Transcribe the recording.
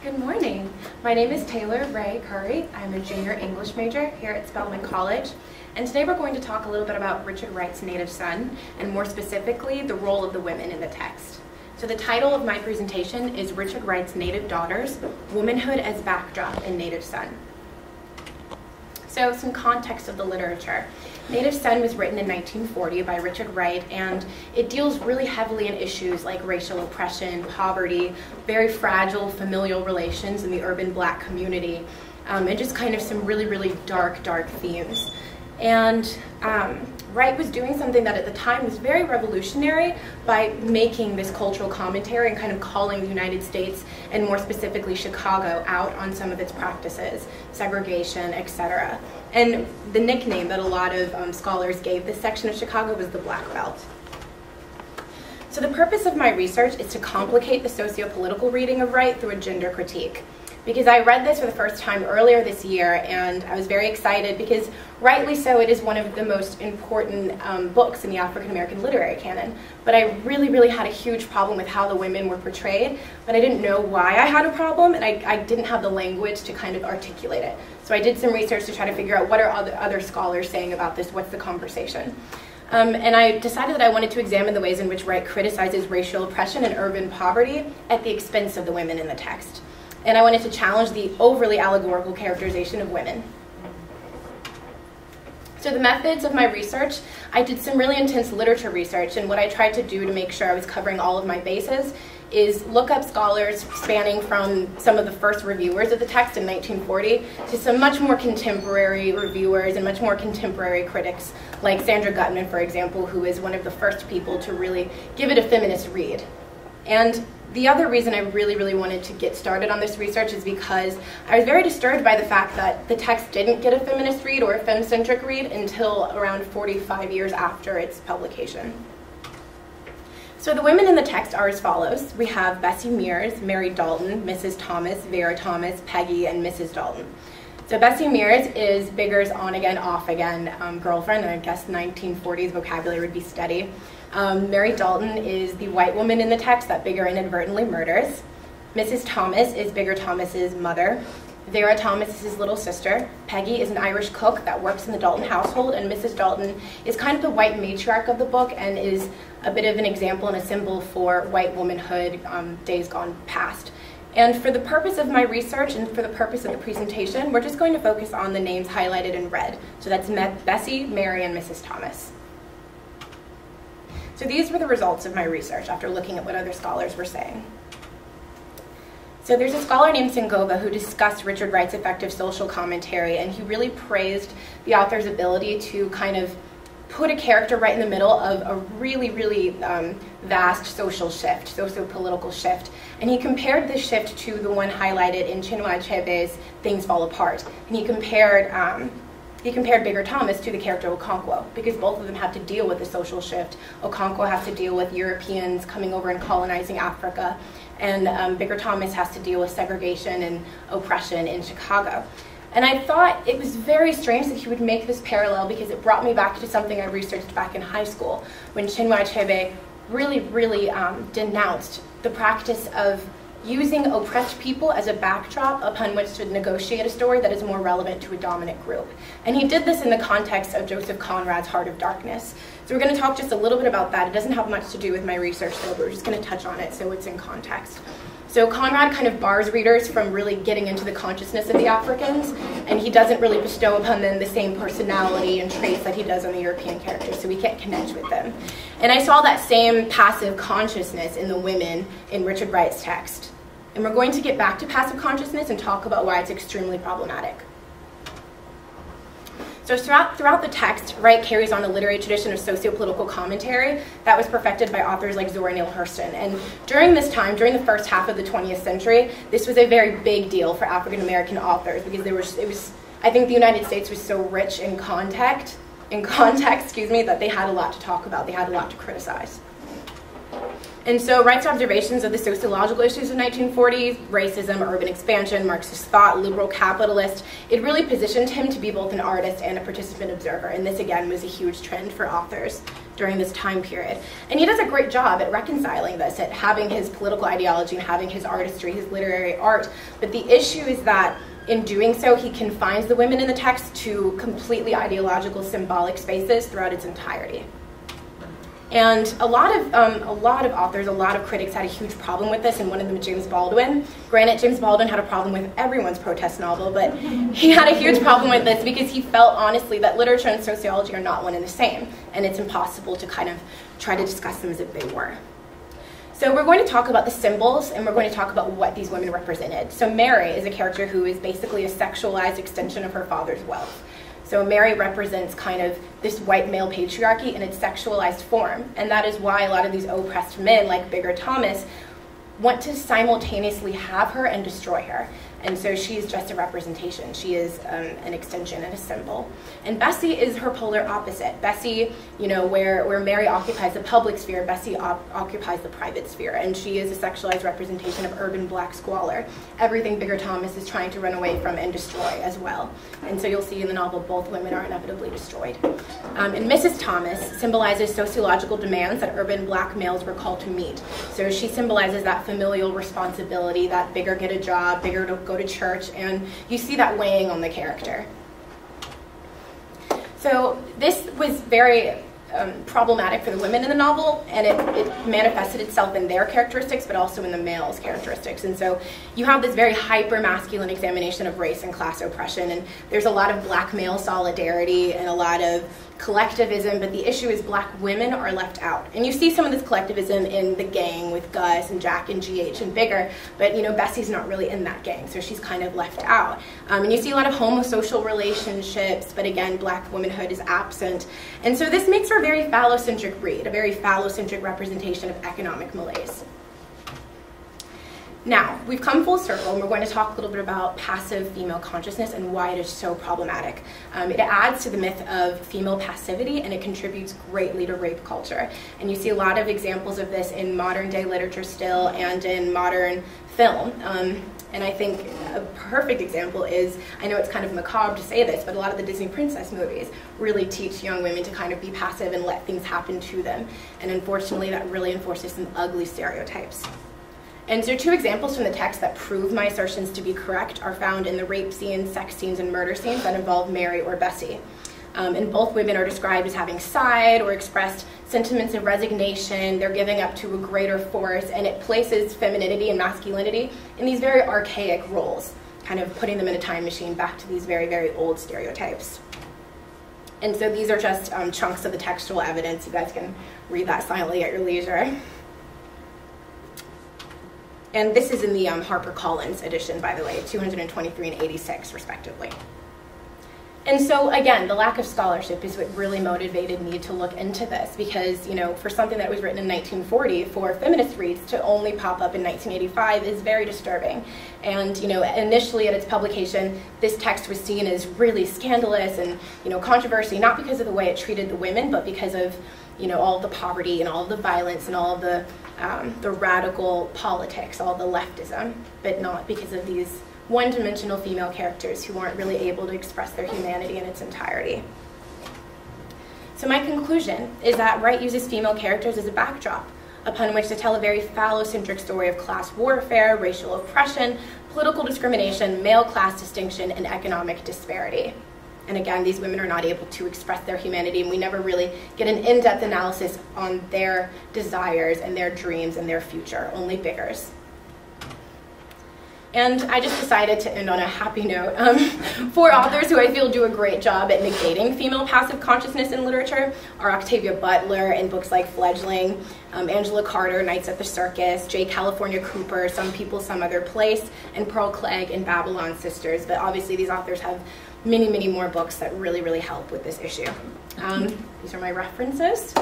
Good morning. My name is Taylor Ray Curry. I'm a junior English major here at Spelman College. And today we're going to talk a little bit about Richard Wright's Native Son, and more specifically, the role of the women in the text. So the title of my presentation is Richard Wright's Native Daughters, Womanhood as Backdrop in Native Son. So some context of the literature. Native Son was written in 1940 by Richard Wright, and it deals really heavily in issues like racial oppression, poverty, very fragile familial relations in the urban black community, and just kind of some really, really dark themes. And Wright was doing something that at the time was very revolutionary by making this cultural commentary and kind of calling the United States, and more specifically Chicago, out on some of its practices, segregation, etc. And the nickname that a lot of scholars gave this section of Chicago was the Black Belt. So the purpose of my research is to complicate the socio-political reading of Wright through a gender critique. Because I read this for the first time earlier this year, and I was very excited because, rightly so, it is one of the most important books in the African American literary canon. But I really had a huge problem with how the women were portrayed, but I didn't know why I had a problem, and I didn't have the language to kind of articulate it. So I did some research to try to figure out what are other scholars saying about this, what's the conversation. And I decided that I wanted to examine the ways in which Wright criticizes racial oppression and urban poverty at the expense of the women in the text. And I wanted to challenge the overly allegorical characterization of women. So the methods of my research, I did some really intense literature research, and what I tried to do to make sure I was covering all of my bases is look up scholars spanning from some of the first reviewers of the text in 1940 to some much more contemporary reviewers and much more contemporary critics, like Sandra Gutman, for example, who is one of the first people to really give it a feminist read. And the other reason I really wanted to get started on this research is because I was very disturbed by the fact that the text didn't get a feminist read or a femme-centric read until around 45 years after its publication. So the women in the text are as follows. We have Bessie Mears, Mary Dalton, Mrs. Thomas, Vera Thomas, Peggy, and Mrs. Dalton. So Bessie Mears is Bigger's on-again, off-again girlfriend, and I guess 1940s vocabulary would be steady. Mary Dalton is the white woman in the text that Bigger inadvertently murders. Mrs. Thomas is Bigger Thomas's mother. Vera Thomas is his little sister. Peggy is an Irish cook that works in the Dalton household, and Mrs. Dalton is kind of the white matriarch of the book and is a bit of an example and a symbol for white womanhood days gone past. And for the purpose of my research and for the purpose of the presentation, we're just going to focus on the names highlighted in red. So that's Bessie, Mary, and Mrs. Thomas. So these were the results of my research after looking at what other scholars were saying. So there's a scholar named Singova who discussed Richard Wright's effective social commentary, and he really praised the author's ability to kind of put a character right in the middle of a really vast social shift, socio-political shift. And he compared this shift to the one highlighted in Chinua Achebe's Things Fall Apart. And he compared Bigger Thomas to the character Okonkwo, because both of them have to deal with the social shift. Okonkwo has to deal with Europeans coming over and colonizing Africa, and Bigger Thomas has to deal with segregation and oppression in Chicago. And I thought it was very strange that he would make this parallel, because it brought me back to something I researched back in high school, when Chinua Achebe really denounced the practice of using oppressed people as a backdrop upon which to negotiate a story that is more relevant to a dominant group. And he did this in the context of Joseph Conrad's Heart of Darkness. So we're going to talk just a little bit about that. It doesn't have much to do with my research though, but we're just going to touch on it so it's in context. So Conrad kind of bars readers from really getting into the consciousness of the Africans, and he doesn't really bestow upon them the same personality and traits that he does on the European characters, so we can't connect with them. And I saw that same passive consciousness in the women in Richard Wright's text. And we're going to get back to passive consciousness and talk about why it's extremely problematic. So throughout the text, Wright carries on a literary tradition of socio-political commentary that was perfected by authors like Zora Neale Hurston. And during this time, during the first half of the 20th century, this was a very big deal for African American authors, because I think the United States was so rich in context, that they had a lot to talk about, they had a lot to criticize. And so Wright's observations of the sociological issues of 1940s, racism, urban expansion, Marxist thought, liberal capitalist, it really positioned him to be both an artist and a participant observer. And this, again, was a huge trend for authors during this time period. And he does a great job at reconciling this, at having his political ideology and having his artistry, his literary art. But the issue is that in doing so, he confines the women in the text to completely ideological, symbolic spaces throughout its entirety. And a lot of authors, a lot of critics had a huge problem with this, and one of them, James Baldwin. Granted, James Baldwin had a problem with everyone's protest novel, but he had a huge problem with this because he felt, honestly, that literature and sociology are not one and the same, and it's impossible to kind of try to discuss them as if they were. So we're going to talk about the symbols, and we're going to talk about what these women represented. So Mary is a character who is basically a sexualized extension of her father's wealth. So Mary represents kind of this white male patriarchy in its sexualized form. And that is why a lot of these oppressed men, like Bigger Thomas, want to simultaneously have her and destroy her. And so she's just a representation. She is an extension and a symbol. And Bessie is her polar opposite. Bessie, you know, where Mary occupies the public sphere, Bessie occupies the private sphere. And she is a sexualized representation of urban black squalor. Everything Bigger Thomas is trying to run away from and destroy as well. And so you'll see in the novel both women are inevitably destroyed. And Mrs. Thomas symbolizes sociological demands that urban black males were called to meet. So she symbolizes that familial responsibility, that Bigger get a job, Bigger to go to church, and you see that weighing on the character. So this was very problematic for the women in the novel, and it manifested itself in their characteristics, but also in the males' characteristics. And so you have this very hyper-masculine examination of race and class oppression, and there's a lot of black male solidarity and a lot of collectivism, but the issue is black women are left out. And you see some of this collectivism in the gang with Gus and Jack and GH and Bigger, but you know, Bessie's not really in that gang, so she's kind of left out. And you see a lot of homosocial relationships, but again, black womanhood is absent. And so this makes for a very phallocentric read, a very phallocentric representation of economic malaise. Now, we've come full circle, and we're going to talk a little bit about passive female consciousness and why it is so problematic. It adds to the myth of female passivity, and it contributes greatly to rape culture. And you see a lot of examples of this in modern day literature still and in modern film. And I think a perfect example is, I know it's kind of macabre to say this, but a lot of the Disney princess movies really teach young women to kind of be passive and let things happen to them. And unfortunately, that really enforces some ugly stereotypes. And so two examples from the text that prove my assertions to be correct are found in the rape scenes, sex scenes, and murder scenes that involve Mary or Bessie. And both women are described as having sighed or expressed sentiments of resignation. They're giving up to a greater force, and it places femininity and masculinity in these very archaic roles, kind of putting them in a time machine back to these very, very old stereotypes. And so these are just chunks of the textual evidence. You guys can read that silently at your leisure. And this is in the HarperCollins edition, by the way, 223 and 86, respectively. And so, again, the lack of scholarship is what really motivated me to look into this, because, you know, for something that was written in 1940 for feminist reads to only pop up in 1985 is very disturbing. And, you know, initially at its publication, this text was seen as really scandalous and, you know, controversy, not because of the way it treated the women, but because of, you know, all of the poverty and all of the violence and all of the radical politics, all the leftism, but not because of these one-dimensional female characters who aren't really able to express their humanity in its entirety. So my conclusion is that Wright uses female characters as a backdrop upon which to tell a very phallocentric story of class warfare, racial oppression, political discrimination, male class distinction, and economic disparity. And again, these women are not able to express their humanity, and we never really get an in-depth analysis on their desires and their dreams and their future, only Bigger's. And I just decided to end on a happy note. Four authors who I feel do a great job at negating female passive consciousness in literature are Octavia Butler in books like Fledgling, Angela Carter, Nights at the Circus, J. California Cooper, Some People, Some Other Place, and Pearl Clegg in Babylon Sisters. But obviously these authors have many, many more books that really, really help with this issue. These are my references.